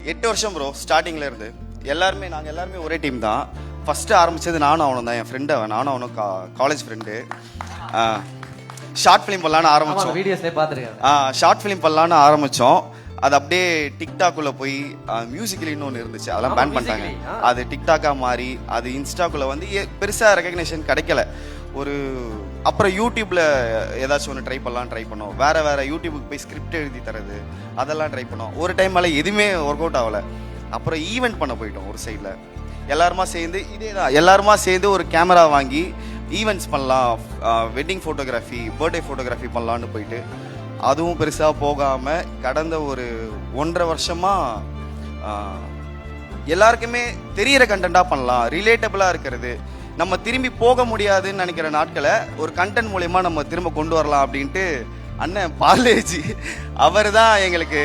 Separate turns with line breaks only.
8 வருஷம் ப்ரோ ஸ்டார்டிங்ல இருந்து நாங்கள் எல்லாருமே ஒரே டீம் தான். ஃபர்ஸ்ட் ஆரம்பிச்சது நானும் அவனும் தான். என் ஃப்ரெண்டு அவன், நானும் அவனும் காலேஜ் ஃப்ரெண்டு. ஷார்ட் ஃபிலிம் பண்ணலான்னு ஆரம்பித்தோம்.
வீடியோஸ்லேயே பார்த்துருக்கேன்.
ஷார்ட் ஃபிலிம் பண்ணலான்னு ஆரம்பித்தோம். அது அப்படியே டிக்டாக்குள்ளே போய் மியூசிக்கலின்னு ஒன்று இருந்துச்சு, அதெல்லாம் பேன் பண்ணிட்டாங்க. அது டிக்டாக்காக மாறி அது இன்ஸ்டாக்குள்ளே வந்து பெருசாக ரெகக்னேஷன் கிடைக்கல. அப்புறம் யூடியூப்பில் ஏதாச்சும் ஒன்று ட்ரை பண்ணோம். வேறு யூடியூபுக்கு போய் ஸ்கிரிப்ட் எழுதி தரது அதெல்லாம் ட்ரை பண்ணோம். ஒரு டைம் மேலே எதுவுமே ஒர்க் அவுட் ஆகலை. அப்புறம் ஈவெண்ட் பண்ண போயிட்டோம். ஒரு சைடில் எல்லாருமா சேர்ந்து ஒரு கேமரா வாங்கி ஈவெண்ட்ஸ் பண்ணலாம், வெட்டிங் ஃபோட்டோகிராஃபி, பர்த்டே ஃபோட்டோகிராஃபி பண்ணலான்னு போயிட்டு அதுவும் பெருசாக போகாமல் கடந்த ஒரு 1.5 வருஷமாக எல்லாருக்குமே தெரிகிற கண்டென்ட்டாக பண்ணலாம், ரிலேட்டபிளாக இருக்கிறது, நம்ம திரும்பி போக முடியாதுன்னு நினைக்கிற நாட்களை ஒரு கண்டென்ட் மூலயமா நம்ம திரும்ப கொண்டு வரலாம் அப்படின்ட்டு அண்ணன் பாலேஜி அவர் தான் எங்களுக்கு